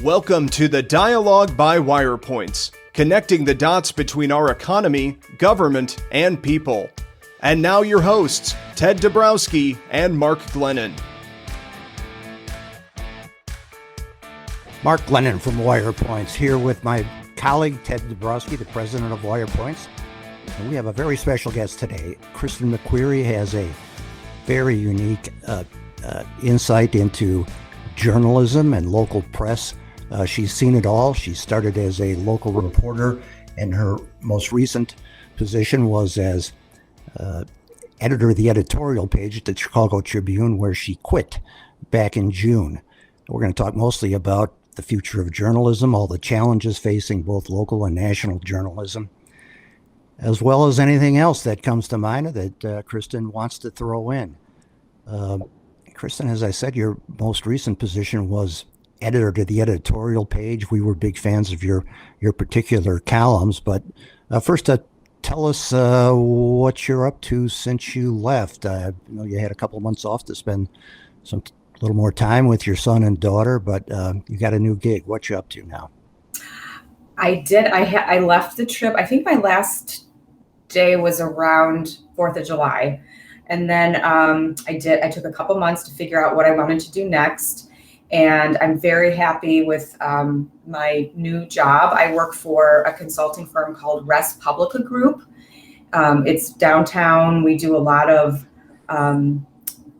Welcome to the Dialogue by Wirepoints, connecting the dots between our economy, government, and people. And now your hosts, Ted Dabrowski and Mark Glennon. Mark Glennon from Wirepoints here with my colleague Ted Dabrowski, the president of Wirepoints. And we have a very special guest today. Kristen McQueary has a very unique insight into journalism and local press. She's seen it all. She started as a local reporter, and her most recent position was as editor of the editorial page at the Chicago Tribune, where she quit back in June. We're going to talk mostly about the future of journalism, all the challenges facing both local and national journalism, as well as anything else that comes to mind that Kristen wants to throw in. Kristen, as I said, your most recent position was editor to the editorial page. We were big fans of your particular columns, but first tell us what you're up to since you left. I know you had a couple of months off to spend a little more time with your son and daughter, but you got a new gig. What you up to now? I did. I left the trip. I think my last day was around 4th of July. And then I took a couple months to figure out what I wanted to do next. And I'm very happy with my new job. I work for a consulting firm called Res Publica Group. It's downtown. We do a lot of kind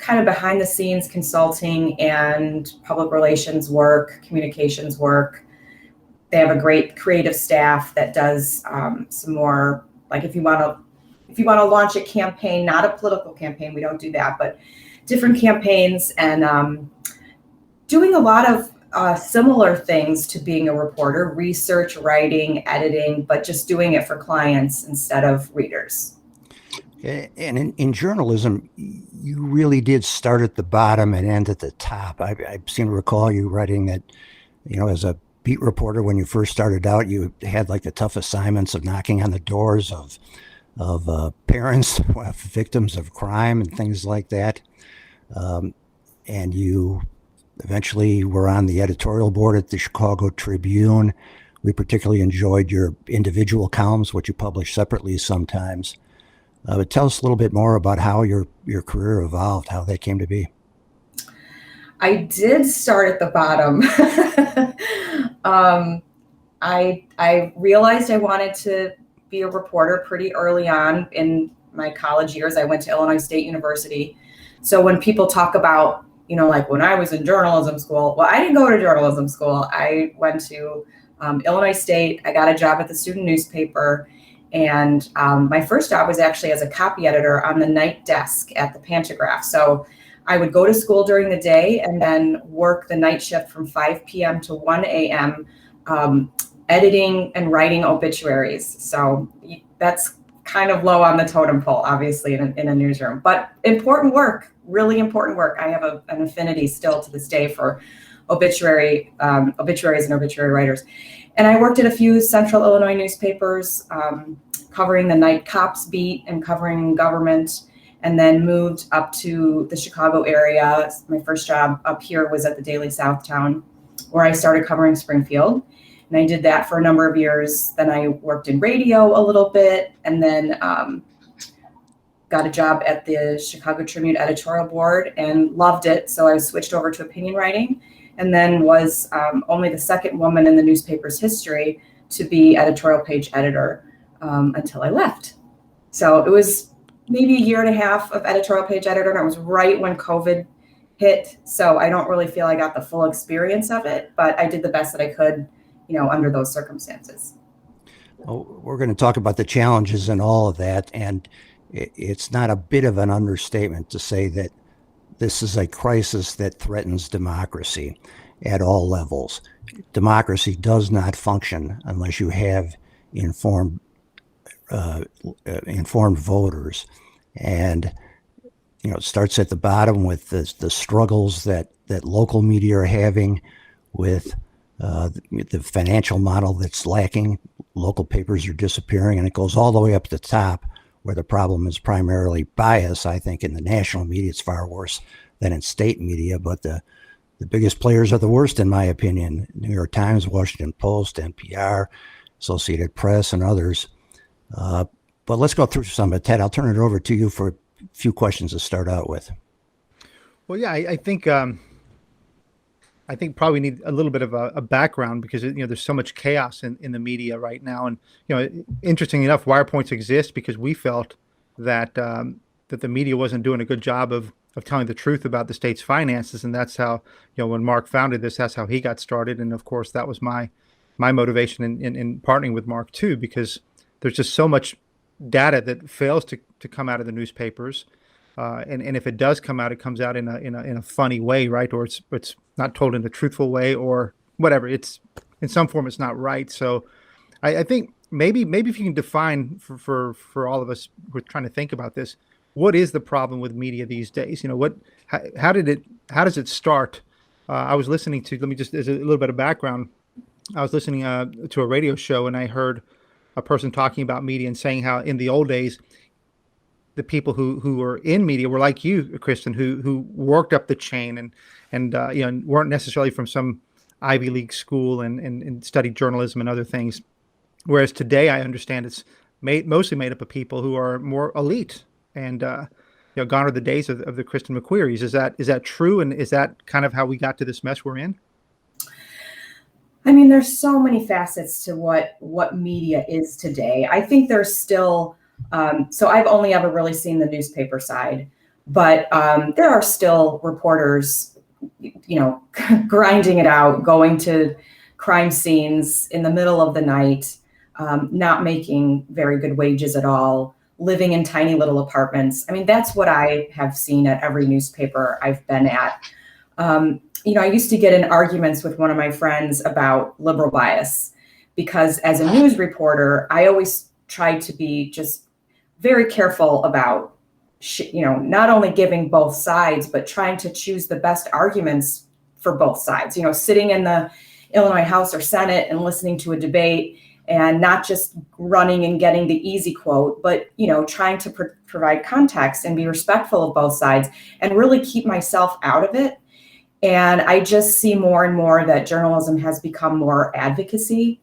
of behind the scenes consulting and public relations work, communications work. They have a great creative staff that does some more, like if you want to launch a campaign, not a political campaign, we don't do that, but different campaigns, and doing a lot of similar things to being a reporter, research, writing, editing, but just doing it for clients instead of readers. And in journalism, you really did start at the bottom and end at the top. I seem to recall you writing that, as a beat reporter, when you first started out, you had like the tough assignments of knocking on the doors of parents, victims of crime and things like that. And you eventually were on the editorial board at the Chicago Tribune. We particularly enjoyed your individual columns, which you publish separately sometimes. But tell us a little bit more about how your career evolved, how that came to be. I did start at the bottom. I realized I wanted to be a reporter pretty early on in my college years. I went to Illinois State University. So when people talk about, like when I was in journalism school, well, I didn't go to journalism school. I went to Illinois State. I got a job at the student newspaper. And my first job was actually as a copy editor on the night desk at the Pantograph. So I would go to school during the day and then work the night shift from 5 p.m. to 1 a.m. Editing and writing obituaries. So that's kind of low on the totem pole, obviously, in a newsroom, but important work, really important work. I have an affinity still to this day for obituaries and obituary writers. And I worked at a few central Illinois newspapers, covering the night cops beat and covering government, and then moved up to the Chicago area. My first job up here was at the Daily Southtown, where I started covering Springfield. And I did that for a number of years. Then I worked in radio a little bit, and then got a job at the Chicago Tribune editorial board and loved it. So I switched over to opinion writing, and then was only the second woman in the newspaper's history to be editorial page editor until I left. So it was maybe a year and a half of editorial page editor, and it was right when COVID hit. So I don't really feel I got the full experience of it, but I did the best that I could, under those circumstances. Well, we're going to talk about the challenges and all of that. And it's not a bit of an understatement to say that this is a crisis that threatens democracy at all levels. Democracy does not function unless you have informed voters. And, it starts at the bottom with the struggles that local media are having with the financial model that's lacking. Local papers are disappearing, and it goes all the way up to the top, where the problem is primarily bias. I think in the national media, it's far worse than in state media, but the The biggest players are the worst, in my opinion. New York Times, Washington Post, NPR, Associated Press, and others. But let's go through some of it. Ted, I'll turn it over to you for a few questions to start out with. Well, yeah, I think probably need a little bit of a background because there's so much chaos in the media right now, and interestingly enough, Wirepoints exists because we felt that that the media wasn't doing a good job of telling the truth about the state's finances, and that's how when Mark founded this, that's how he got started, and of course that was my motivation in partnering with Mark too, because there's just so much data that fails to come out of the newspapers. And if it does come out, it comes out in a funny way, right? Or it's not told in a truthful way, or whatever. It's in some form, it's not right. So, I think maybe if you can define for all of us who are trying to think about this, what is the problem with media these days? How does it start? I was listening to, let me just, as a little bit of background, I was listening to a radio show, and I heard a person talking about media and saying how in the old days, the people who were in media were like you, Kristen, who worked up the chain and weren't necessarily from some Ivy League school and studied journalism and other things. Whereas today, I understand it's mostly made up of people who are more elite and gone are the days of the Kristen McQuearys. Is that true? And is that kind of how we got to this mess we're in? I mean, there's so many facets to what media is today. I think there's still. So I've only ever really seen the newspaper side, but there are still reporters, grinding it out, going to crime scenes in the middle of the night, not making very good wages at all, living in tiny little apartments. I mean, that's what I have seen at every newspaper I've been at. I used to get in arguments with one of my friends about liberal bias because as a news reporter, I always tried to be just very careful about, not only giving both sides, but trying to choose the best arguments for both sides. Sitting in the Illinois House or Senate and listening to a debate and not just running and getting the easy quote, but, trying to provide context and be respectful of both sides and really keep myself out of it. And I just see more and more that journalism has become more advocacy.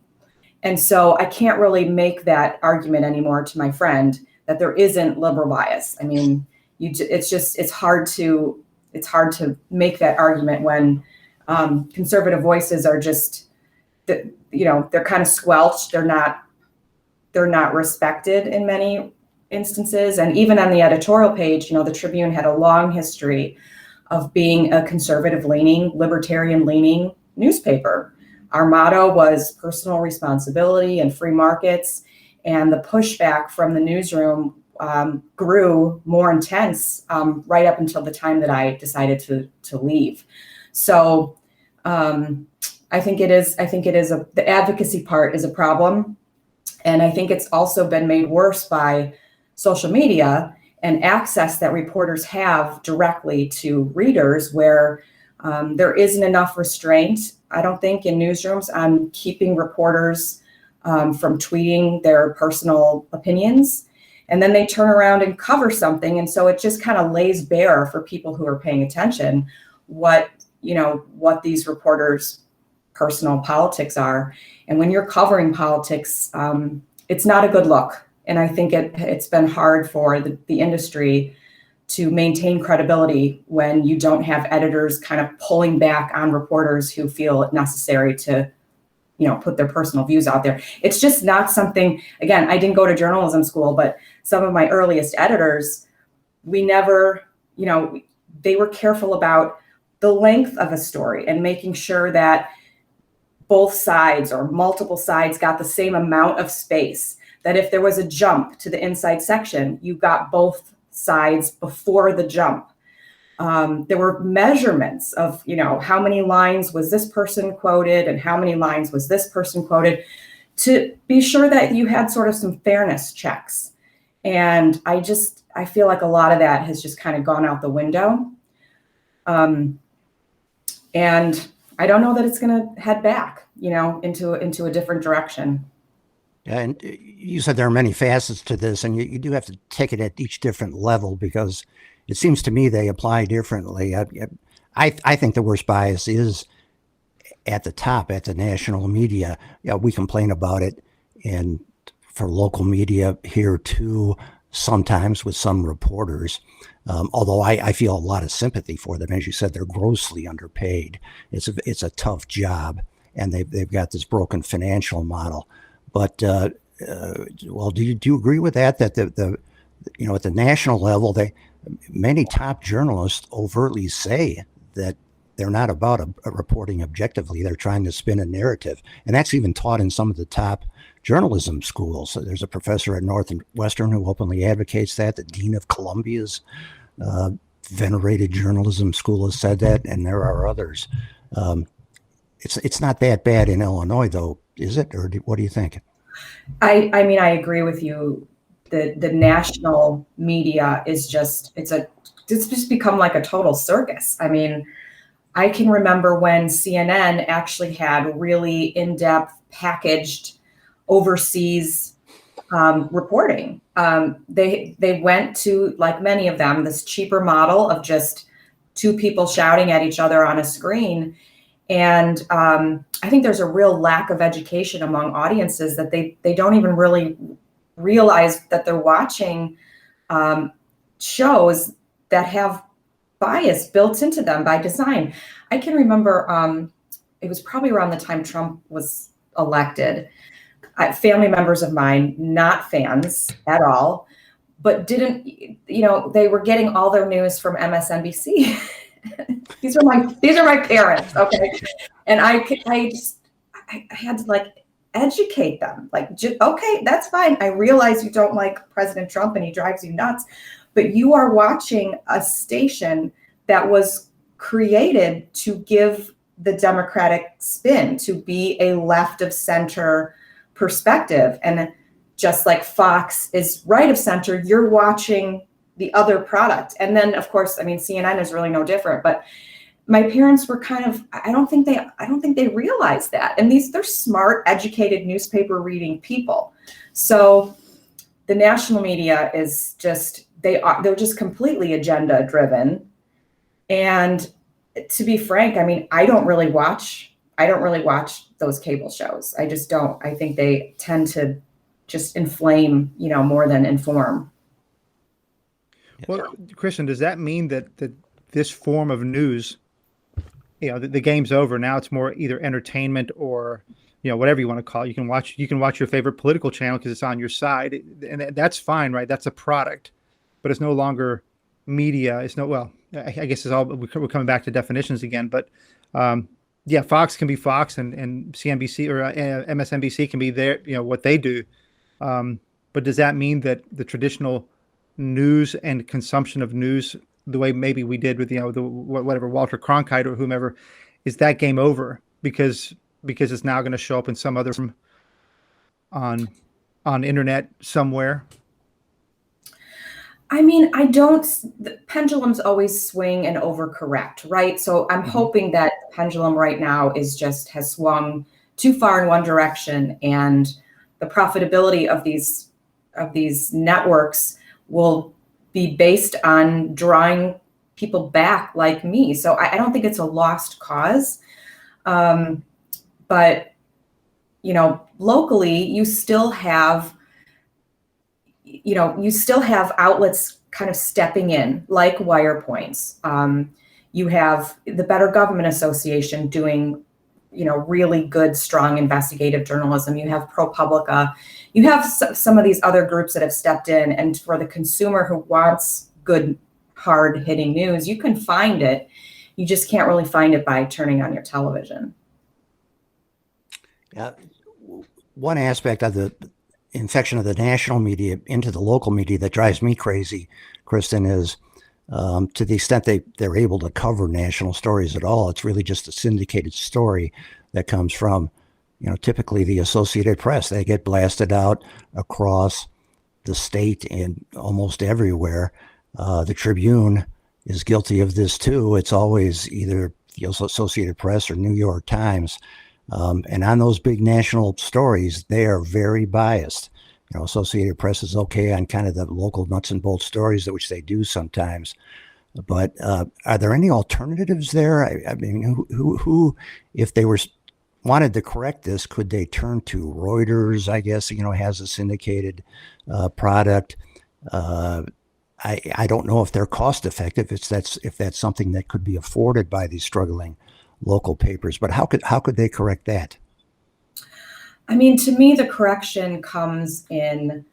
And so I can't really make that argument anymore to my friend that there isn't liberal bias. I mean, it's hard to make that argument when conservative voices are just, they're kind of squelched. They're not respected in many instances. And even on the editorial page, the Tribune had a long history of being a conservative-leaning, libertarian-leaning newspaper. Our motto was personal responsibility and free markets. And the pushback from the newsroom grew more intense right up until the time that I decided to leave. So I think it is the advocacy part is a problem. And I think it's also been made worse by social media and access that reporters have directly to readers where there isn't enough restraint, I don't think, in newsrooms on keeping reporters from tweeting their personal opinions. And then they turn around and cover something. And so it just kind of lays bare for people who are paying attention what these reporters' personal politics are. And when you're covering politics, it's not a good look. And I think it's been hard for the industry to maintain credibility when you don't have editors kind of pulling back on reporters who feel it necessary to put their personal views out there. It's just not something, again, I didn't go to journalism school, but some of my earliest editors, we never, they were careful about the length of a story and making sure that both sides or multiple sides got the same amount of space, that if there was a jump to the inside section, you got both sides before the jump. There were measurements of, how many lines was this person quoted and how many lines was this person quoted to be sure that you had sort of some fairness checks. And I feel like a lot of that has just kind of gone out the window. And I don't know that it's going to head back, into a different direction. And you said there are many facets to this, and you do have to take it at each different level because it seems to me they apply differently. I think the worst bias is at the top, at the national media. Yeah, we complain about it, and for local media here too, sometimes with some reporters. Although I feel a lot of sympathy for them. As you said, they're grossly underpaid. It's a tough job, and they've got this broken financial model. But well, do you agree with that? That the at the national level, many top journalists overtly say that they're not about a reporting objectively. They're trying to spin a narrative, and that's even taught in some of the top journalism schools. So there's a professor at Northwestern who openly advocates that. The dean of Columbia's venerated journalism school has said that, and there are others. It's not that bad in Illinois, though, is it? Or what do you think? I mean, I agree with you. The national media is it's just become like a total circus. I mean, I can remember when CNN actually had really in-depth packaged overseas reporting. They went to, like many of them, this cheaper model of just two people shouting at each other on a screen. And I think there's a real lack of education among audiences that they don't even really realize that they're watching shows that have bias built into them by design. I can remember it was probably around the time Trump was elected. Family members of mine, not fans at all, but didn't, they were getting all their news from MSNBC. These are my parents, okay? And I had to educate them. Okay, that's fine. I realize you don't like President Trump and he drives you nuts, but you are watching a station that was created to give the Democratic spin, to be a left of center perspective. And just like Fox is right of center, you're watching the other product. And then, of course, I mean, CNN is really no different, but my parents were I don't think they realized that. And they're smart, educated, newspaper reading people. So the national media is they're just completely agenda driven. And to be frank, I mean, I don't really watch those cable shows. I just don't. I think they tend to just inflame, more than inform. Well, Kristen, does that mean that this form of news, the game's over now? It's more either entertainment or, whatever you want to call it. You can watch your favorite political channel because it's on your side, and that's fine, right? That's a product, but it's no longer media. It's no, well, I guess we're coming back to definitions again, but Fox can be Fox, and CNBC or MSNBC can be their, what they do. But does that mean that the traditional news and consumption of news, the way maybe we did with whatever Walter Cronkite or whomever, is that game over because it's now going to show up in some other on internet somewhere? I mean, the pendulums always swing and overcorrect, right? So I'm hoping that the pendulum right now has swung too far in one direction, and the profitability of these networks will be based on drawing people back like me. So I don't think it's a lost cause. But, locally, you still have outlets kind of stepping in, like Wirepoints. You have the Better Government Association doing, really good, strong investigative journalism. You have ProPublica. You have some of these other groups that have stepped in. And for the consumer who wants good, hard-hitting news, you can find it. You just can't really find it by turning on your television. Yeah. One aspect of the infection of the national media into the local media that drives me crazy, Kristen, is to the extent they're able to cover national stories at all, it's really just a syndicated story that comes from, typically the Associated Press. They get blasted out across the state and almost everywhere. The Tribune is guilty of this too. It's always either the Associated Press or New York Times. And on those big national stories, they are very biased. Associated Press is okay on kind of the local nuts and bolts stories, which they do sometimes. But are there any alternatives there? I mean, who, if they wanted to correct this, could they turn to Reuters? I guess, has a syndicated product. I don't know if they're cost effective. If that's something that could be afforded by these struggling local papers. But how could they correct that? I mean, to me, the correction comes in,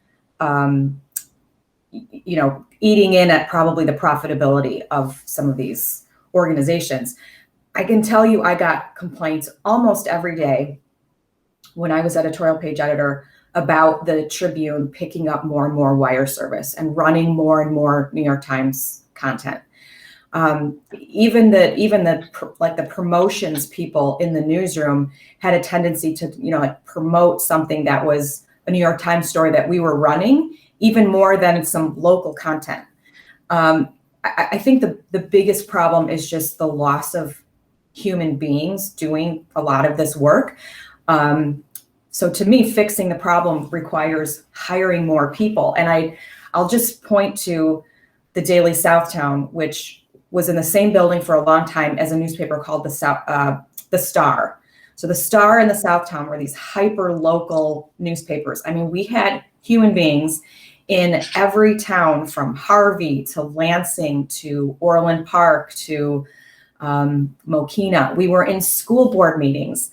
eating in at probably the profitability of some of these organizations. I can tell you, I got complaints almost every day when I was editorial page editor about the Tribune picking up more and more wire service and running more and more New York Times content. Even the promotions people in the newsroom had a tendency to, promote something that was a New York Times story that we were running, even more than some local content. I think the biggest problem is just the loss of human beings doing a lot of this work. So to me, fixing the problem requires hiring more people. And I'll just point to the Daily Southtown, which was in the same building for a long time as a newspaper called the Star. So the Star and the Southtown were these hyper local newspapers. I mean, we had human beings in every town from Harvey to Lansing to Orland Park to Mokina. We were in school board meetings.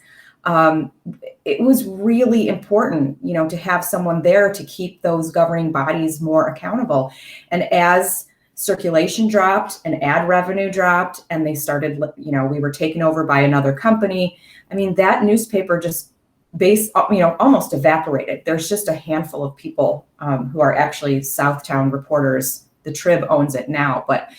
It was really important, to have someone there to keep those governing bodies more accountable. And as circulation dropped and ad revenue dropped and they started, we were taken over by another company. I mean, that newspaper just almost evaporated. There's just a handful of people who are actually Southtown reporters. The Trib owns it now, but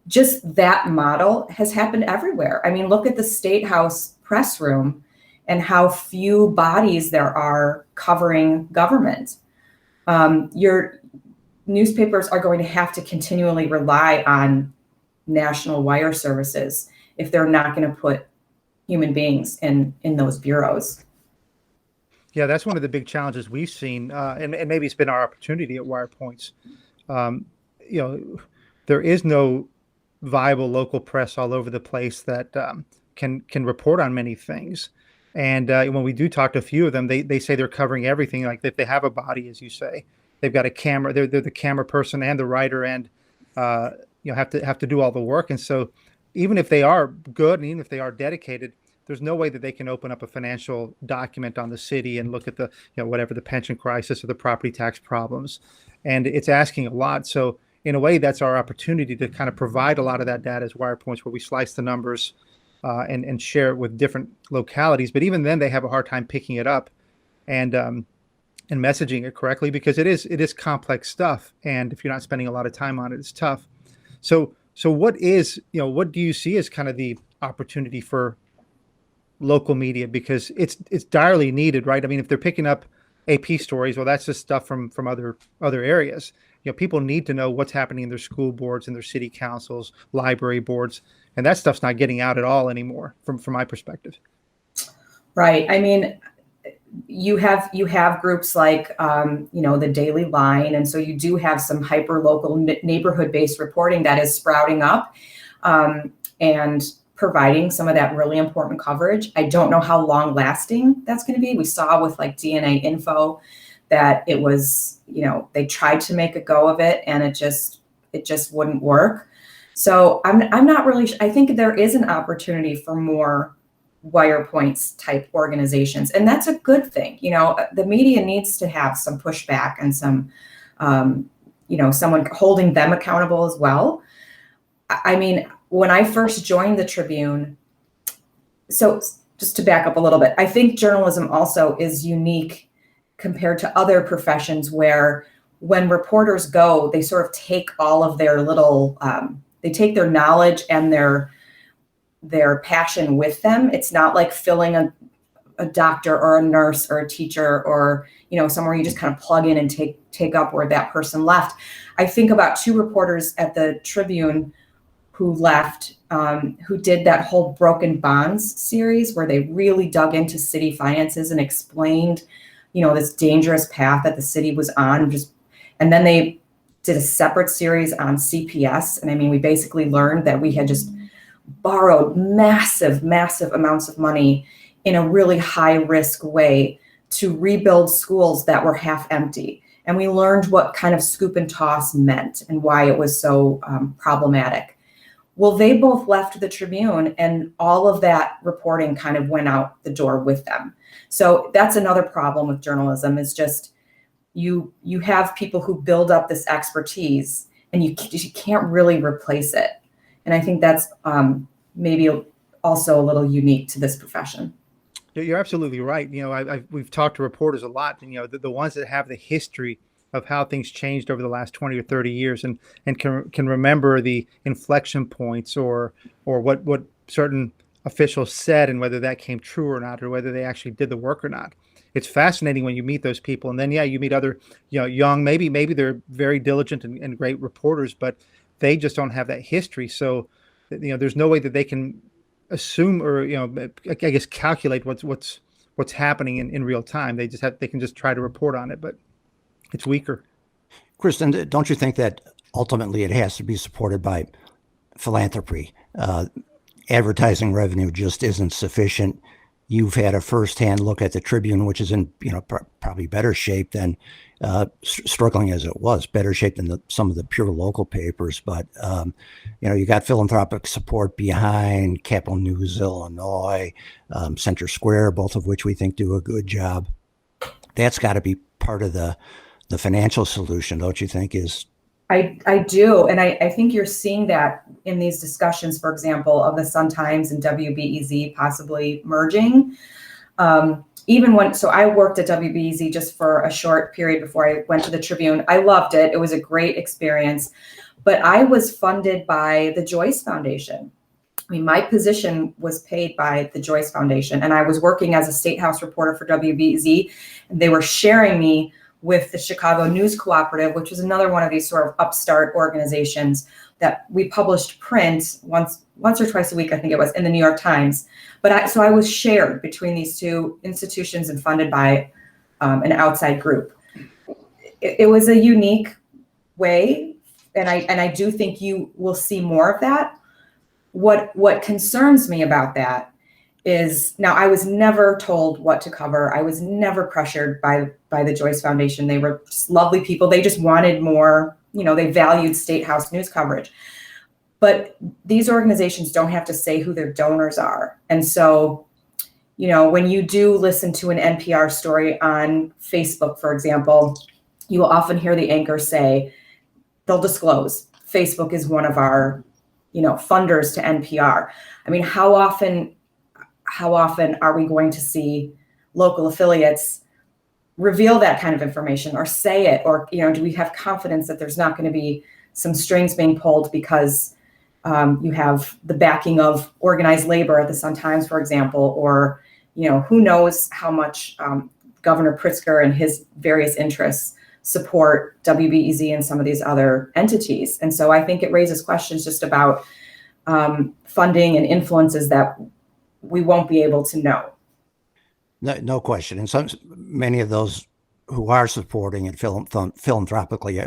just that model has happened everywhere. I mean, look at the State House press room and how few bodies there are covering government. Your newspapers are going to have to continually rely on national wire services if they're not going to put human beings in those bureaus. Yeah, that's one of the big challenges we've seen, and maybe it's been our opportunity at Wirepoints. There is no viable local press all over the place that can report on many things. And when we do talk to a few of them, they say they're covering everything. Like if they have a body, as you say, they've got a camera. They're the camera person and the writer, and have to do all the work. And so, even if they are good and even if they are dedicated, there's no way that they can open up a financial document on the city and look at the whatever the pension crisis or the property tax problems. And it's asking a lot. So in a way, that's our opportunity to kind of provide a lot of that data as Wirepoints, where we slice the numbers and share it with different localities. But even then, they have a hard time picking it up and messaging it correctly, because it is complex stuff. And if you're not spending a lot of time on it, it's tough. So what do you see as kind of the opportunity for local media? Because it's direly needed, right? I mean, if they're picking up AP stories, well, that's just stuff from other areas. People need to know what's happening in their school boards and their city councils, library boards, and that stuff's not getting out at all anymore from my perspective. Right. I mean, you have groups like the Daily Line, and so you do have some hyper local neighborhood based reporting that is sprouting up and providing some of that really important coverage. I don't know how long lasting that's going to be. We saw with like DNA Info that it was, they tried to make a go of it and it just wouldn't work. So I'm not really, I think there is an opportunity for more Wirepoints type organizations, and that's a good thing. The media needs to have some pushback and some, someone holding them accountable as well. I mean, when I first joined the Tribune, so just to back up a little bit, I think journalism also is unique compared to other professions where when reporters go, they sort of take all of their little, they take their knowledge and their passion with them. It's not like filling a doctor or a nurse or a teacher or, somewhere you just kind of plug in and take up where that person left. I think about two reporters at the Tribune who left, who did that whole Broken Bonds series where they really dug into city finances and explained, this dangerous path that the city was on. And then they did a separate series on CPS. And I mean, we basically learned that we had just borrowed massive amounts of money in a really high risk way to rebuild schools that were half empty. And we learned what kind of scoop and toss meant and why it was so problematic. Well, they both left the Tribune, and all of that reporting kind of went out the door with them. So that's another problem with journalism, is just you have people who build up this expertise, and you can't really replace it. And I think that's maybe also a little unique to this profession. You're absolutely right. We've talked to reporters a lot, and the ones that have the history of how things changed over the last 20 or 30 years and can remember the inflection points or what certain officials said and whether that came true or not, or whether they actually did the work or not. It's fascinating when you meet those people. And then, you meet other, young, maybe they're very diligent and great reporters, but they just don't have that history. So, there's no way that they can assume or, I guess, calculate what's happening in real time. They can just try to report on it, but it's weaker. Kristen, don't you think that ultimately it has to be supported by philanthropy? Advertising revenue just isn't sufficient. You've had a firsthand look at the Tribune, which is in probably better shape than struggling as it was, better shape than some of the pure local papers. But you got philanthropic support behind Capital News, Illinois, Center Square, both of which we think do a good job. That's got to be part of the financial solution, don't you think? I do. And I think you're seeing that in these discussions, for example, of the Sun-Times and WBEZ possibly merging. So I worked at WBEZ just for a short period before I went to the Tribune. I loved it. It was a great experience. But I was funded by the Joyce Foundation. I mean, my position was paid by the Joyce Foundation, and I was working as a State House reporter for WBEZ, and they were sharing me with the Chicago News Cooperative, which was another one of these sort of upstart organizations that we published print once or twice a week, I think it was, in the New York Times. So I was shared between these two institutions and funded by an outside group. It was a unique way, and I do think you will see more of that. What concerns me about that is, now I was never told what to cover. I was never pressured by the Joyce Foundation. They were just lovely people. They just wanted more, they valued State House news coverage. But these organizations don't have to say who their donors are. And so, when you do listen to an NPR story on Facebook, for example, you will often hear the anchor say, they'll disclose, Facebook is one of our, funders to NPR. I mean, how often are we going to see local affiliates reveal that kind of information or say it? Or, do we have confidence that there's not going to be some strings being pulled because you have the backing of organized labor at the Sun-Times, for example, or, who knows how much Governor Pritzker and his various interests support WBEZ and some of these other entities. And so I think it raises questions just about funding and influences that we won't be able to know. No question. And many of those who are supporting it philanthropically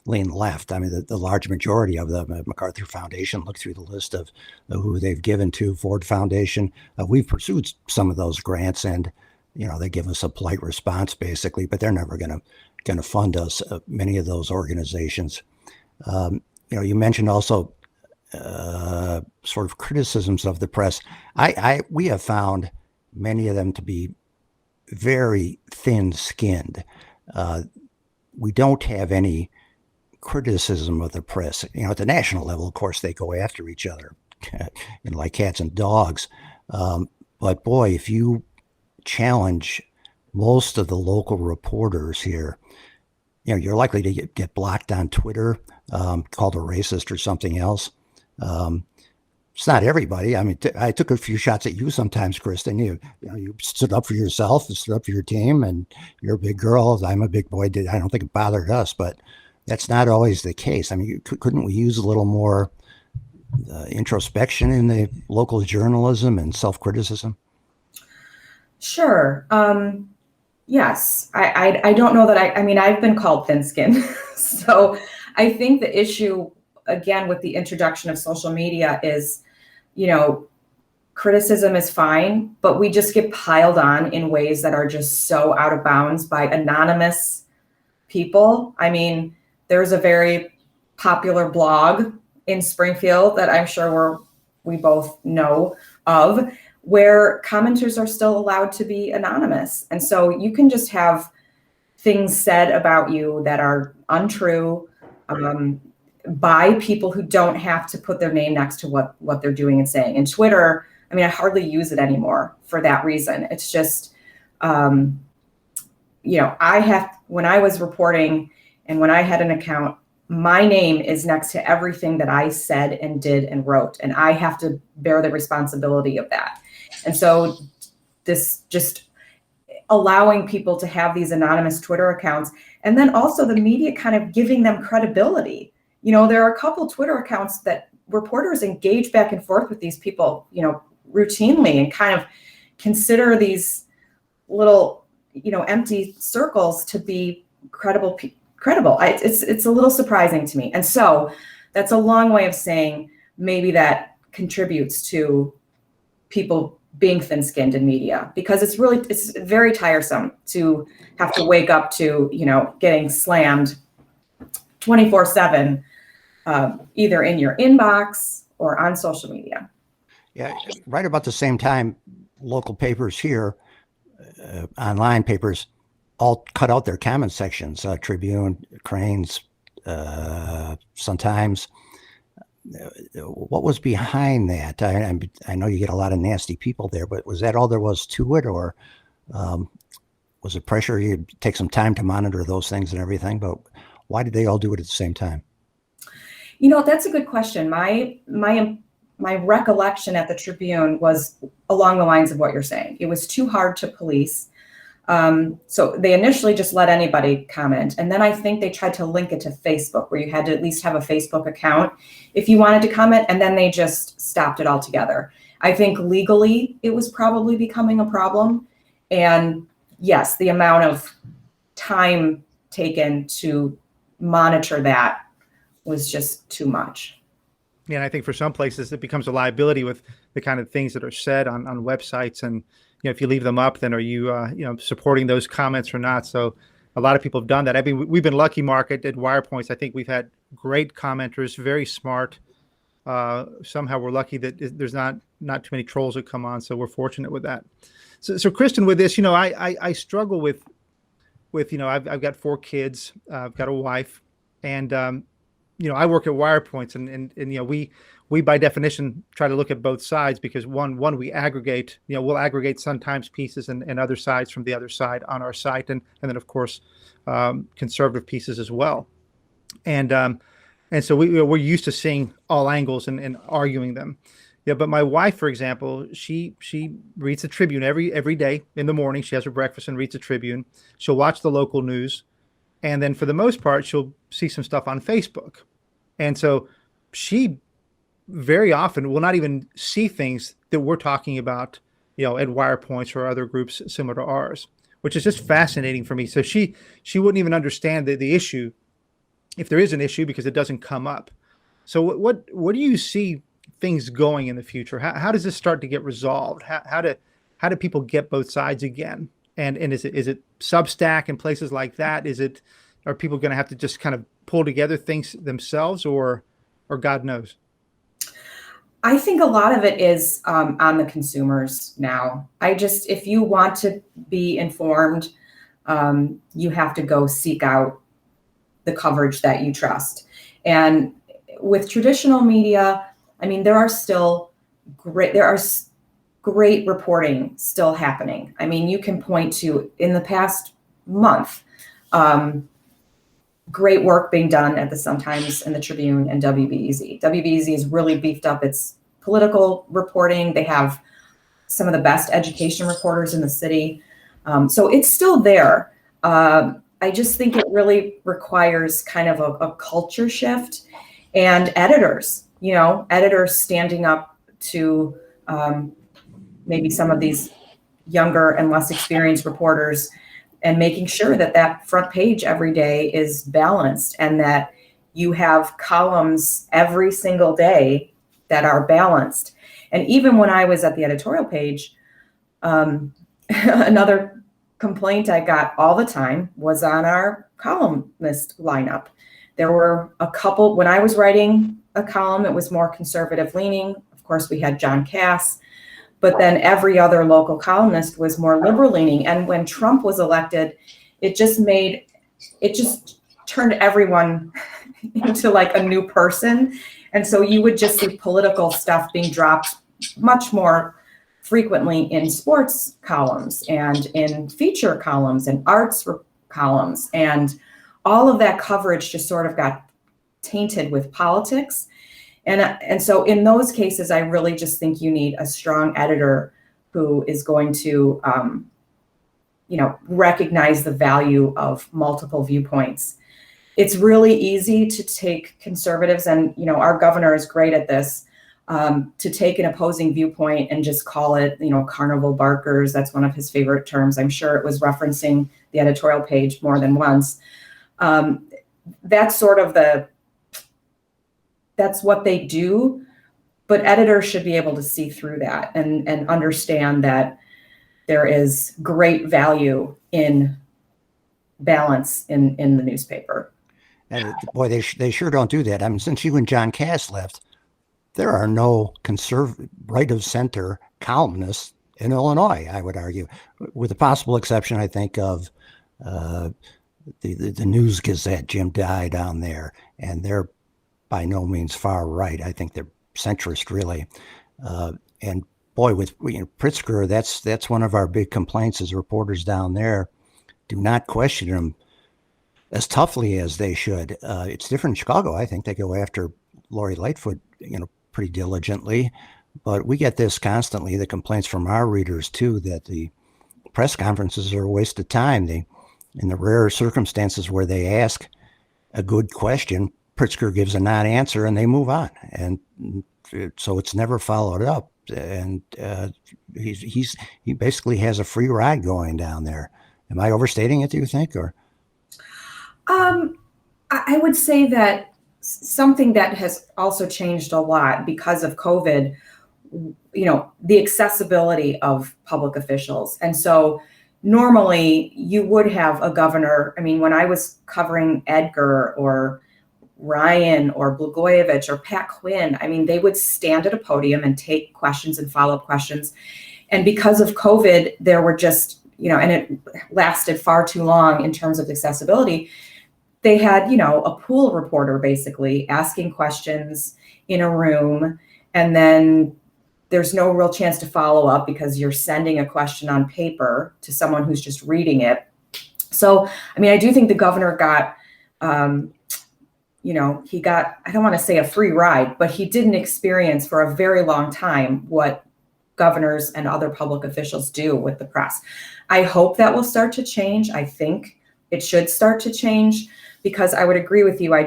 lean left. I mean, the large majority of them, MacArthur Foundation, look through the list of who they've given to, Ford Foundation. We've pursued some of those grants, and they give us a polite response basically, but they're never going to fund us. Many of those organizations. You mentioned also sort of criticisms of the press. We have found many of them to be very thin-skinned. We don't have any criticism of the press. At the national level, of course, they go after each other, like cats and dogs. But boy, if you challenge most of the local reporters here, you're likely to get blocked on Twitter, called a racist or something else. It's not everybody. I mean, I took a few shots at you sometimes, Kristen. You stood up for yourself, you stood up for your team, and you're a big girl. I'm a big boy. I don't think it bothered us, but that's not always the case. I mean, couldn't we use a little more introspection in the local journalism and self-criticism? Sure. Yes. I don't know that I mean, I've been called thin-skinned. So I think the issue, again, with the introduction of social media is, criticism is fine, but we just get piled on in ways that are just so out of bounds by anonymous people. I mean, there's a very popular blog in Springfield that I'm sure we both know of, where commenters are still allowed to be anonymous. And so you can just have things said about you that are untrue by people who don't have to put their name next to what they're doing and saying. And Twitter, I mean, I hardly use it anymore for that reason. It's just, when I was reporting and when I had an account, my name is next to everything that I said and did and wrote, and I have to bear the responsibility of that. And so this just allowing people to have these anonymous Twitter accounts, and then also the media kind of giving them credibility. There are a couple Twitter accounts that reporters engage back and forth with these people, routinely, and kind of consider these little, empty circles to be credible. It's a little surprising to me. And so that's a long way of saying maybe that contributes to people being thin-skinned in media, because it's very tiresome to have to wake up to, getting slammed 24/7, either in your inbox or on social media. Yeah, right about the same time, local papers here, online papers, all cut out their comment sections. Tribune, Cranes, Sun-Times. What was behind that? I know you get a lot of nasty people there, but was that all there was to it, or was it pressure? You take some time to monitor those things and everything, but why did they all do it at the same time? That's a good question. My recollection at the Tribune was along the lines of what you're saying. It was too hard to police. So they initially just let anybody comment. And then I think they tried to link it to Facebook, where you had to at least have a Facebook account if you wanted to comment. And then they just stopped it altogether. I think legally it was probably becoming a problem. And yes, the amount of time taken to monitor that was just too much. Yeah, and I think for some places it becomes a liability with the kind of things that are said on websites, and if you leave them up, then are you supporting those comments or not? So a lot of people have done that. I mean, we've been lucky, Mark, at Wirepoints. I think we've had great commenters, very smart. Somehow we're lucky that there's not too many trolls that come on, so we're fortunate with that. So Kristen, with this, I struggle with I've got 4 kids, I've got a wife, and I work at Wirepoints, and we by definition try to look at both sides, because one we aggregate, we'll aggregate Sun-Times pieces and other sides from the other side on our site, and then of course conservative pieces as well, and so we're used to seeing all angles and arguing them. Yeah, but my wife, for example, she reads the Tribune every day in the morning. She has her breakfast and reads the Tribune. She'll watch the local news, and then for the most part, she'll see some stuff on Facebook. And so she very often will not even see things that we're talking about, at Wirepoints or other groups similar to ours, which is just fascinating for me. So she wouldn't even understand the issue, if there is an issue, because it doesn't come up. So what do you see things going in the future? How does this start to get resolved? How do people get both sides again? And is it Substack and places like that? Are people going to have to just kind of pull together things themselves, or God knows? I think a lot of it is on the consumers now. If you want to be informed, you have to go seek out the coverage that you trust. And with traditional media, I mean, there are great reporting still happening. I mean, you can point to, in the past month, great work being done at the Sun-Times and the Tribune and WBEZ. WBEZ has really beefed up its political reporting. They have some of the best education reporters in the city. So it's still there. I just think it really requires kind of a culture shift, and editors standing up to maybe some of these younger and less experienced reporters, and making sure that front page every day is balanced, and that you have columns every single day that are balanced. And even when I was at the editorial page, another complaint I got all the time was on our columnist lineup. There were a couple, when I was writing a column, it was more conservative leaning. Of course, we had John Cass, but then every other local columnist was more liberal leaning. And when Trump was elected, it just turned everyone into like a new person. And so you would just see political stuff being dropped much more frequently in sports columns and in feature columns and arts columns. And all of that coverage just sort of got tainted with politics. And so in those cases, I really just think you need a strong editor who is going to, recognize the value of multiple viewpoints. It's really easy to take conservatives, and, our governor is great at this, to take an opposing viewpoint and just call it, carnival barkers. That's one of his favorite terms. I'm sure it was referencing the editorial page more than once. That's what they do, but editors should be able to see through that and understand that there is great value in balance in the newspaper. And boy, they sure don't do that. I mean, since you and John Cass left, there are no conservative, right of center columnists in Illinois, I would argue, with the possible exception, I think, of the News Gazette, Jim Dye down there, and they're by no means far right. I think they're centrist, really. And boy, with Pritzker, that's one of our big complaints as reporters down there. Do not question him as toughly as they should. It's different in Chicago. I think they go after Lori Lightfoot, pretty diligently, but we get this constantly, the complaints from our readers too, that the press conferences are a waste of time. In the rare circumstances where they ask a good question, Pritzker gives a non-answer and they move on. And so it's never followed up. And he basically has a free ride going down there. Am I overstating it, do you think? Or I would say that something that has also changed a lot because of COVID, the accessibility of public officials. And so normally you would have a governor. I mean, when I was covering Edgar or Ryan or Blagojevich or Pat Quinn, I mean, they would stand at a podium and take questions and follow-up questions. And because of COVID, there were just, and it lasted far too long in terms of accessibility. They had, a pool reporter basically asking questions in a room, and then there's no real chance to follow up because you're sending a question on paper to someone who's just reading it. So, I mean, I do think the governor got, he got, I don't want to say a free ride, but he didn't experience for a very long time what governors and other public officials do with the press. I hope that will start to change. I think it should start to change, because I would agree with you. I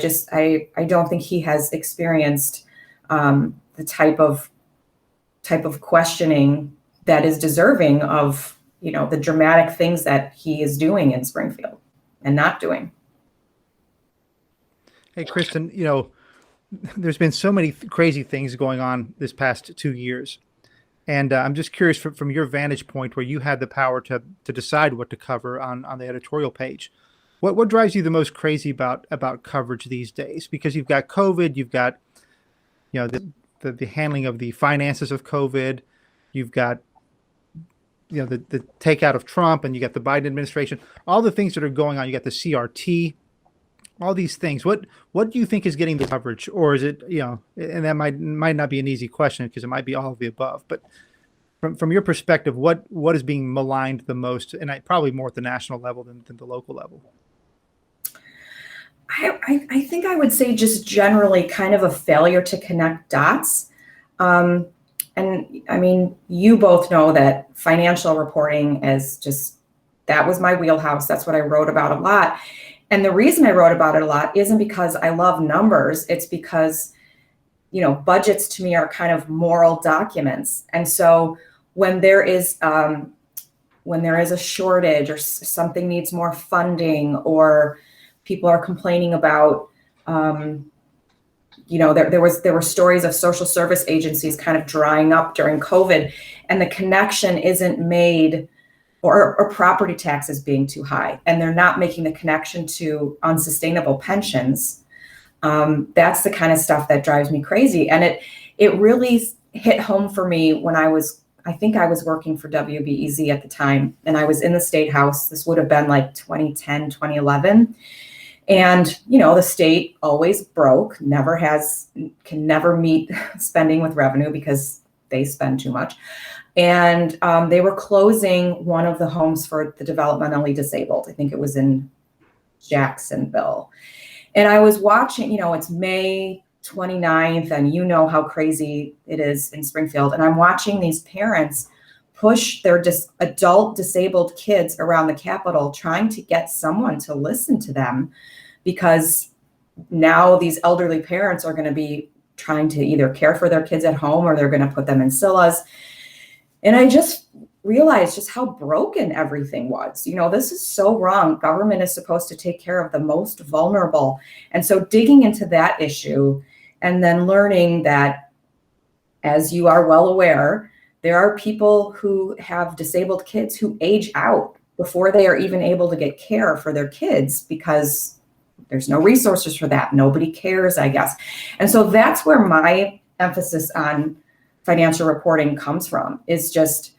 don't think he has experienced the type of questioning that is deserving of, the dramatic things that he is doing in Springfield and not doing. Hey, Kristen, there's been so many crazy things going on this past 2 years. And I'm just curious from your vantage point, where you had the power to decide what to cover on the editorial page. What drives you the most crazy about coverage these days? Because you've got COVID, you've got, the handling of the finances of COVID, you've got, the takeout of Trump, and you got the Biden administration, all the things that are going on. You got the CRT, all these things. What do you think is getting the coverage, or is it, and that might not be an easy question because it might be all of the above, but from your perspective, what is being maligned the most, and probably more at the national level than the local level? I think I would say just generally kind of a failure to connect dots. And I mean, you both know that financial reporting that was my wheelhouse. That's what I wrote about a lot. And the reason I wrote about it a lot isn't because I love numbers. It's because, budgets to me are kind of moral documents. And so when there is a shortage, or something needs more funding, or people are complaining about There were stories of social service agencies kind of drying up during COVID, and the connection isn't made, or property taxes being too high, and they're not making the connection to unsustainable pensions. That's the kind of stuff that drives me crazy. And it really hit home for me when I think I was working for WBEZ at the time, and I was in the State House. This would have been like 2010, 2011. And, the state always broke, can never meet spending with revenue because they spend too much. And they were closing one of the homes for the developmentally disabled. I think it was in Jacksonville. And I was watching, it's May 29th, and how crazy it is in Springfield. And I'm watching these parents push their adult disabled kids around the Capitol, trying to get someone to listen to them, because now these elderly parents are going to be trying to either care for their kids at home, or they're going to put them in SILAs. And I just realized just how broken everything was. This is so wrong. Government is supposed to take care of the most vulnerable. And so digging into that issue, and then learning that, as you are well aware, there are people who have disabled kids who age out before they are even able to get care for their kids, because there's no resources for that. Nobody cares, I guess. And so that's where my emphasis on financial reporting comes from, is just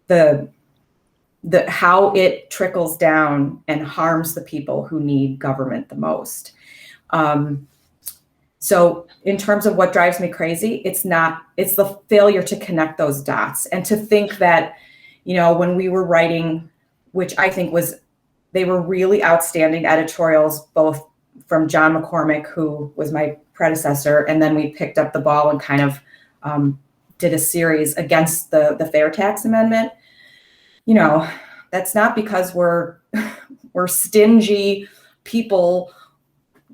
the how it trickles down and harms the people who need government the most. So in terms of what drives me crazy, it's the failure to connect those dots, and to think that, when we were writing, which I think they were really outstanding editorials, both from John McCormick, who was my predecessor, and then we picked up the ball and kind of did a series against the fair tax amendment. That's not because we're stingy people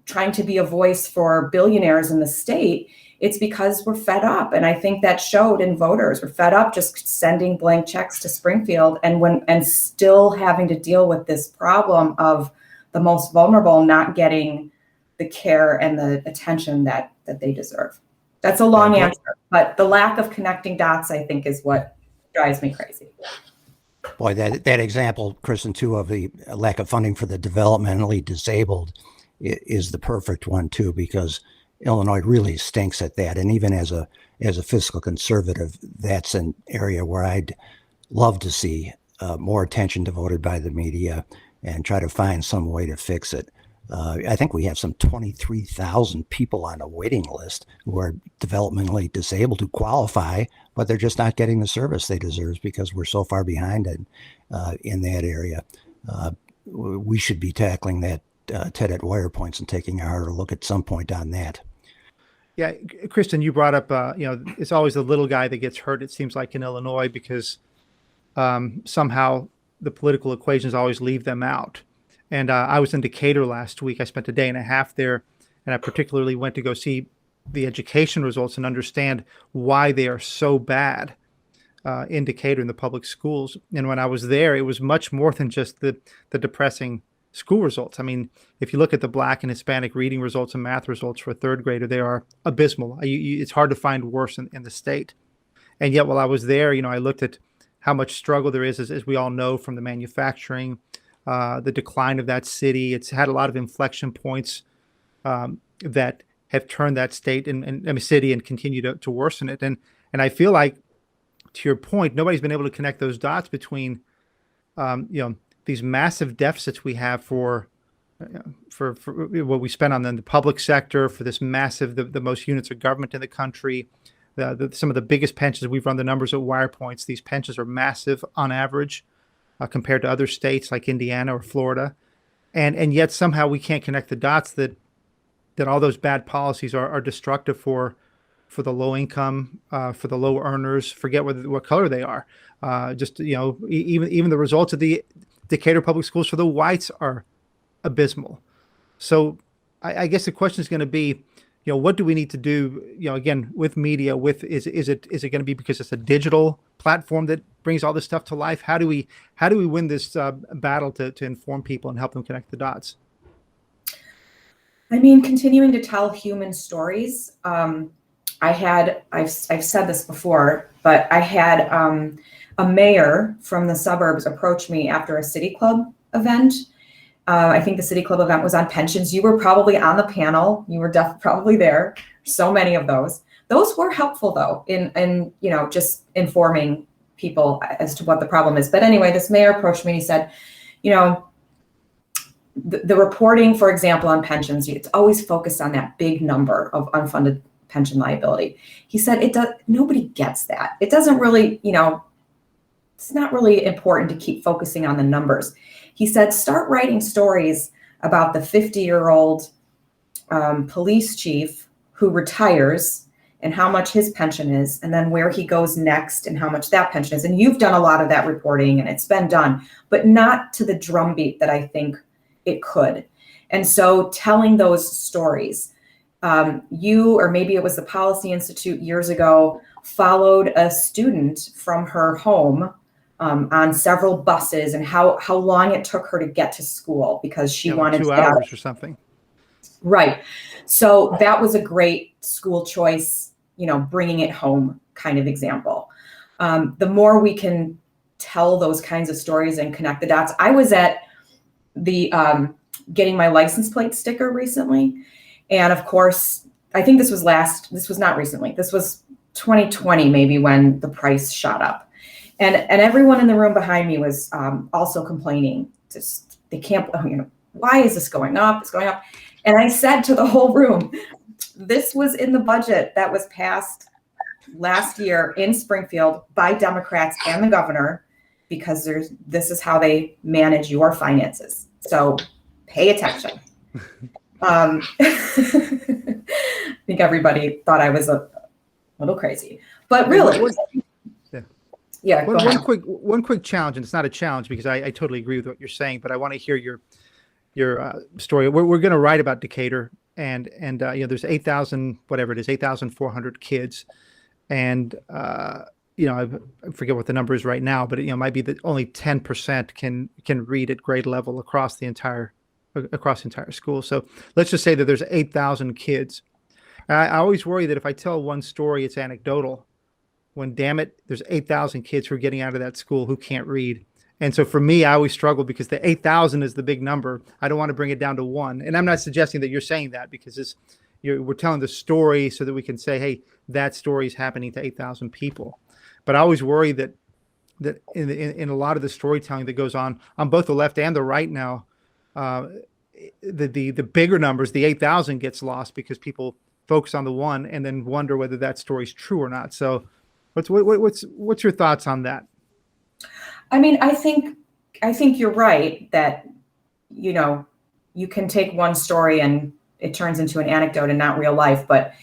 trying to be a voice for billionaires in the state. It's because we're fed up. And I think that showed in voters. We're fed up just sending blank checks to Springfield, and still having to deal with this problem of the most vulnerable not getting the care and the attention that they deserve. That's a long answer, but the lack of connecting dots, I think, is what drives me crazy. Boy, that example, Kristen, too, of the lack of funding for the developmentally disabled is the perfect one, too, because Illinois really stinks at that. And even as a fiscal conservative, that's an area where I'd love to see more attention devoted by the media and try to find some way to fix it. I think we have some 23,000 people on a waiting list who are developmentally disabled who qualify, but they're just not getting the service they deserve because we're so far behind in that area. We should be tackling that, Ted, at Wirepoints, and taking a harder look at some point on that. Yeah, Kristen, you brought up, it's always the little guy that gets hurt, it seems like, in Illinois, because somehow the political equations always leave them out. And I was in Decatur last week. I spent a day and a half there, and I particularly went to go see the education results and understand why they are so bad in Decatur in the public schools. And when I was there, it was much more than just the depressing school results. I mean, if you look at the Black and Hispanic reading results and math results for a third grader, they are abysmal. It's hard to find worse in the state. And yet, while I was there, I looked at how much struggle there is, as we all know, from the manufacturing, the decline of that city. It's had a lot of inflection points that have turned that state and city and continue to worsen it. And I feel like, to your point, nobody's been able to connect those dots between, these massive deficits we have for what we spend on the public sector, for this massive, the most units of government in the country, some of the biggest pensions. We've run the numbers at Wirepoints. These pensions are massive on average compared to other states like Indiana or Florida. And yet somehow we can't connect the dots that all those bad policies are destructive for the low income, for the low earners, forget what color they are. Even the results of the Decatur public schools for the whites are abysmal. So I guess the question is going to be, what do we need to do, again, with media, is it going to be because it's a digital platform that brings all this stuff to life? How do we win this battle to inform people and help them connect the dots? I mean, continuing to tell human stories. I've said this before, but I had a mayor from the suburbs approach me after a city club event. I think the city club event was on pensions. You were probably on the panel. You were probably there. So many of those. Those were helpful though, in just informing people as to what the problem is. But anyway, this mayor approached me and he said, the reporting, for example, on pensions, it's always focused on that big number of unfunded pension liability. He said nobody gets that. It doesn't really, it's not really important to keep focusing on the numbers. He said, start writing stories about the 50-year-old police chief who retires and how much his pension is, and then where he goes next and how much that pension is. And you've done a lot of that reporting and it's been done, but not to the drumbeat that I think it could. And so telling those stories, you, or maybe it was the Policy Institute years ago, followed a student from her home on several buses and how long it took her to get to school because she wanted 2 hours or something. Right. So that was a great school choice, bringing it home kind of example. The more we can tell those kinds of stories and connect the dots. I was at the getting my license plate sticker recently. And of course, I think this was not recently. This was 2020, maybe, when the price shot up. And everyone in the room behind me was also complaining. Just, they can't, why is this going up? It's going up. And I said to the whole room, this was in the budget that was passed last year in Springfield by Democrats and the governor, because this is how they manage your finances. So pay attention. I think everybody thought I was a little crazy, but really, One quick challenge, and it's not a challenge because I totally agree with what you're saying, but I want to hear your story. We're going to write about Decatur, and there's 8,400 kids, and I forget what the number is right now, but it might be that only 10% can read at grade level across the entire school. So let's just say that there's 8,000 kids. I always worry that if I tell one story, it's anecdotal, when damn it, there's 8,000 kids who are getting out of that school who can't read. And so for me, I always struggle because the 8,000 is the big number. I don't want to bring it down to one. And I'm not suggesting that you're saying that, because we're telling the story so that we can say, hey, that story is happening to 8,000 people. But I always worry that in a lot of the storytelling that goes on both the left and the right now, the bigger numbers, the 8,000, gets lost because people focus on the one and then wonder whether that story's true or not. So what's your thoughts on that? I mean, I think you're right that, you can take one story and it turns into an anecdote and not real life. But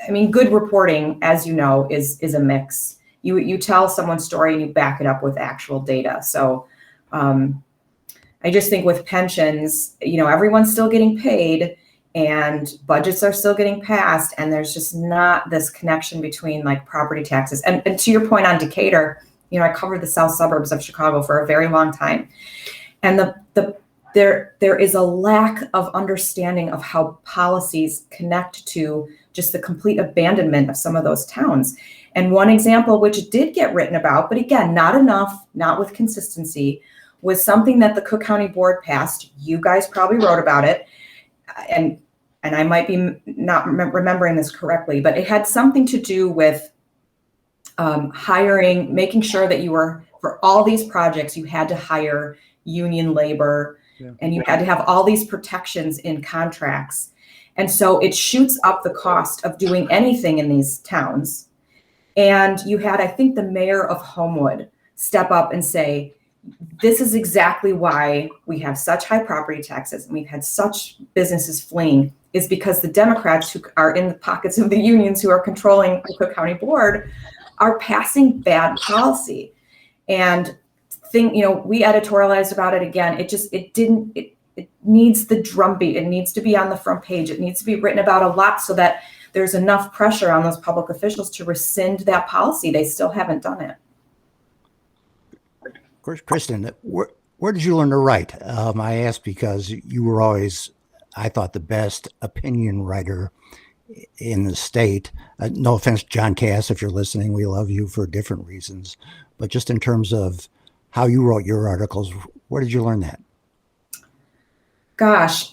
I mean, good reporting, as you know, is a mix. You tell someone's story and you back it up with actual data. So I just think with pensions, everyone's still getting paid and budgets are still getting passed. And there's just not this connection between like property taxes. And to your point on Decatur, I covered the south suburbs of Chicago for a very long time. And there is a lack of understanding of how policies connect to just the complete abandonment of some of those towns. And one example, which did get written about, but again, not enough, not with consistency, was something that the Cook County Board passed. You guys probably wrote about it. And I might be not remembering this correctly, but it had something to do with hiring, making sure that for all these projects, you had to hire union labor, and you had to have all these protections in contracts. And so it shoots up the cost of doing anything in these towns. And you had, I think, the mayor of Homewood step up and say, this is exactly why we have such high property taxes and we've had such businesses fleeing, is because the Democrats who are in the pockets of the unions who are controlling the Cook County Board are passing bad policy. And we editorialized about it again. It needs the drumbeat. It needs to be on the front page. It needs to be written about a lot so that there's enough pressure on those public officials to rescind that policy. They still haven't done it. Kristen, where did you learn to write? I asked because you were always I thought, the best opinion writer in the state. No offense, John Cass, if you're listening, we love you for different reasons. But just in terms of how you wrote your articles, where did you learn that? Gosh,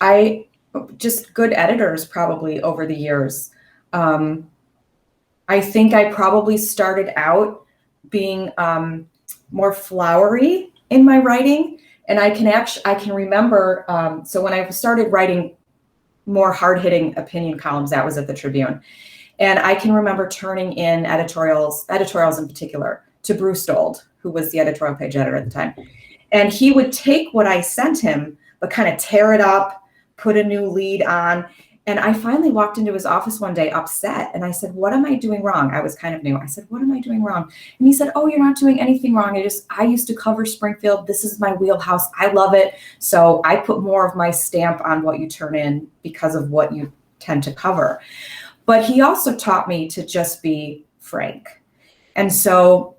just good editors probably over the years. I think I probably started out being more flowery in my writing. And I can remember, so when I started writing more hard-hitting opinion columns, that was at the Tribune. And I can remember turning in editorials in particular, to Bruce Stold, who was the editorial page editor at the time. And he would take what I sent him, but kind of tear it up, put a new lead on. And I finally walked into his office one day upset. And I said, what am I doing wrong? I was kind of new. I said, what am I doing wrong? And he said, oh, you're not doing anything wrong. I used to cover Springfield. This is my wheelhouse. I love it. So I put more of my stamp on what you turn in because of what you tend to cover. But he also taught me to just be frank. And so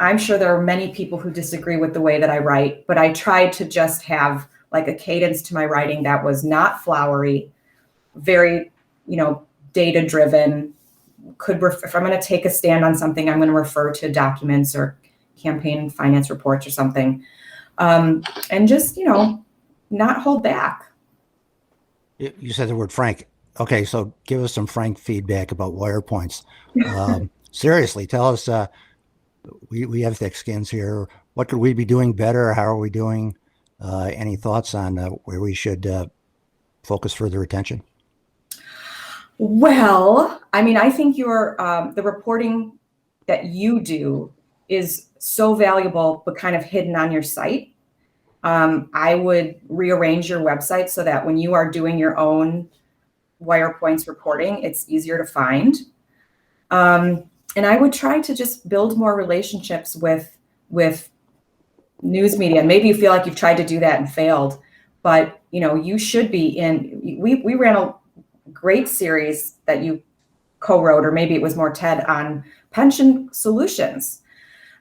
I'm sure there are many people who disagree with the way that I write, but I tried to just have like a cadence to my writing that was not flowery, very, data driven. If I'm going to take a stand on something, I'm going to refer to documents or campaign finance reports or something, and just, not hold back. You said the word frank. Okay, so give us some frank feedback about Wirepoints. Seriously, tell us. We have thick skins here. What could we be doing better? How are we doing? Any thoughts on where we should focus further attention? Well, I think the reporting that you do is so valuable, but kind of hidden on your site. I would rearrange your website so that when you are doing your own Wirepoints reporting, it's easier to find. And I would try to just build more relationships with news media. And maybe you feel like you've tried to do that and failed, but you should be we ran a great series that you co-wrote, or maybe it was more Ted, on pension solutions.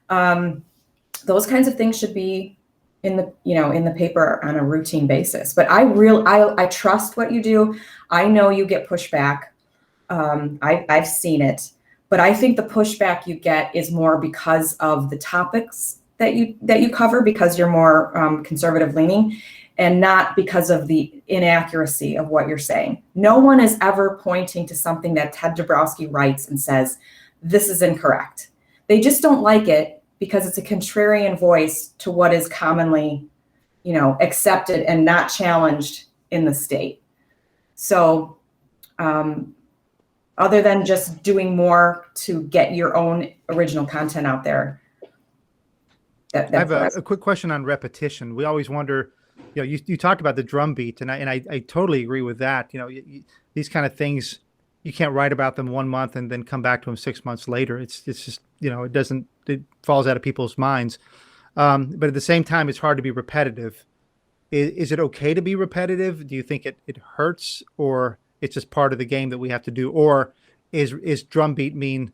Those kinds of things should be in the paper on a routine basis. But I trust what you do. I know you get pushback. I've seen it, but I think the pushback you get is more because of the topics that you cover, because you're more conservative leaning, and not because of the inaccuracy of what you're saying. No one is ever pointing to something that Ted Dabrowski writes and says, this is incorrect. They just don't like it because it's a contrarian voice to what is commonly, accepted and not challenged in the state. So other than just doing more to get your own original content out there. I have a quick question on repetition. We always wonder, you talked about the Drumbeat, and I totally agree with that. These kind of things, you can't write about them 1 month and then come back to them 6 months later. It's just, it falls out of people's minds. But at the same time, it's hard to be repetitive. Is it okay to be repetitive? Do you think it hurts, or it's just part of the game that we have to do? Or is Drumbeat mean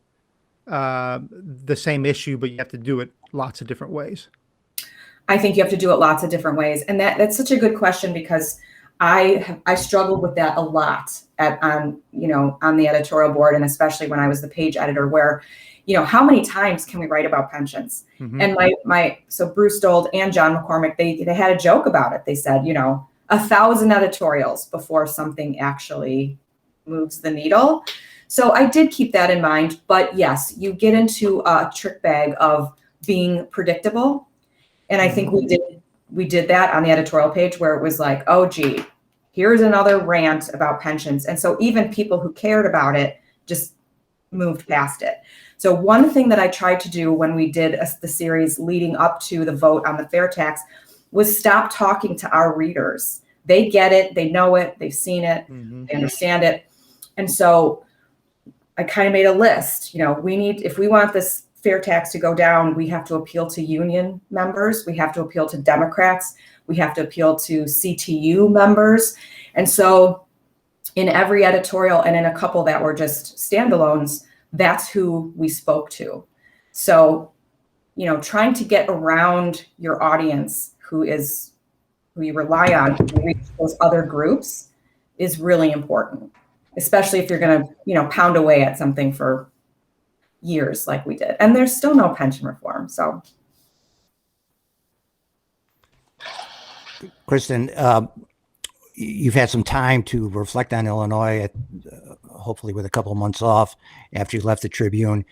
the same issue, but you have to do it lots of different ways? I think you have to do it lots of different ways. And that's such a good question, because I struggled with that a lot on the editorial board, and especially when I was the page editor, where, how many times can we write about pensions? Mm-hmm. And so Bruce Stold and John McCormick, they had a joke about it. They said, 1,000 editorials before something actually moves the needle. So I did keep that in mind. But yes, you get into a trick bag of being predictable. And I think we did that on the editorial page, where it was like, oh, gee, here's another rant about pensions. And so even people who cared about it just moved past it. So one thing that I tried to do when we did the series leading up to the vote on the fair tax was stop talking to our readers. They get it. They know it. They've seen it. Mm-hmm. They understand it. And so I kind of made a list. If we want this fair tax to go down, we have to appeal to union members. We have to appeal to Democrats. We have to appeal to CTU members. And so in every editorial, and in a couple that were just standalones, that's who we spoke to. So, trying to get around your audience who is who you rely on to reach those other groups is really important, especially if you're going to, pound away at something for years like we did. And there's still no pension reform. So, Kristen, you've had some time to reflect on Illinois, hopefully with a couple of months off after you left the Tribune.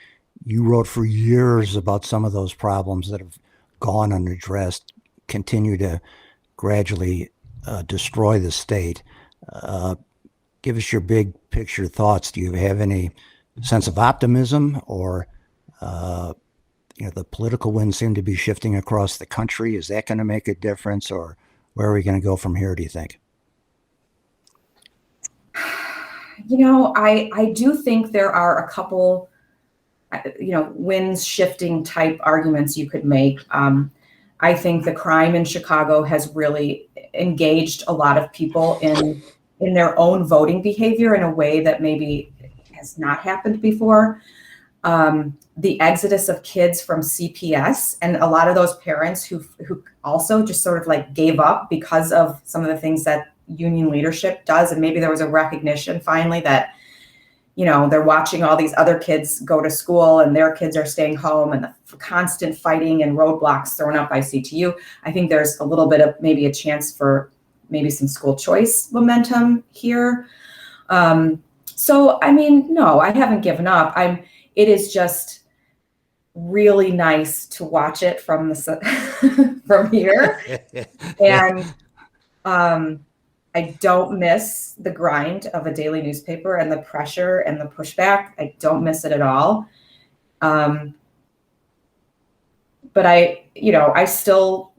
You wrote for years about some of those problems that have gone unaddressed, continue to gradually destroy the state. Give us your big picture thoughts. Do you have any sense of optimism, or the political winds seem to be shifting across the country? Is that going to make a difference, or where are we going to go from here, do you think? I do think there are a couple, winds shifting type arguments you could make. I think the crime in Chicago has really engaged a lot of people in their own voting behavior in a way that maybe has not happened before. The exodus of kids from CPS, and a lot of those parents who also just sort of like gave up because of some of the things that union leadership does. And maybe there was a recognition finally that, they're watching all these other kids go to school and their kids are staying home, and the constant fighting and roadblocks thrown up by CTU. I think there's a little bit of maybe a chance for maybe some school choice momentum here. So, no, I haven't given up. It is just really nice to watch it from from here. And I don't miss the grind of a daily newspaper and the pressure and the pushback. I don't miss it at all. But I still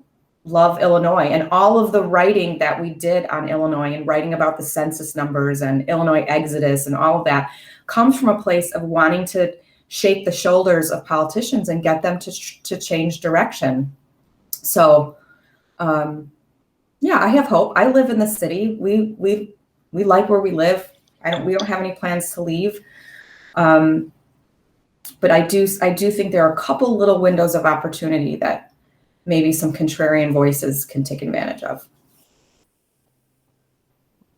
love Illinois, and all of the writing that we did on Illinois and writing about the census numbers and Illinois exodus and all of that comes from a place of wanting to shake the shoulders of politicians and get them to change direction. So, I have hope. I live in the city. We like where we live. We don't have any plans to leave. But I do think there are a couple little windows of opportunity that maybe some contrarian voices can take advantage of.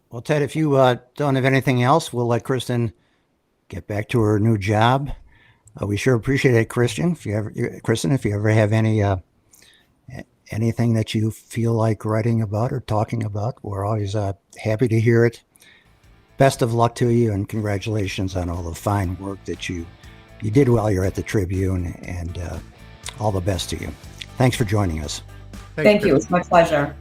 Well, Ted, if you don't have anything else, we'll let Kristen get back to her new job. We sure appreciate it, Kristen. If you ever have anything that you feel like writing about or talking about, we're always happy to hear it. Best of luck to you, and congratulations on all the fine work that you did while you're at the Tribune, and all the best to you. Thanks for joining us. Thank you. It's my pleasure.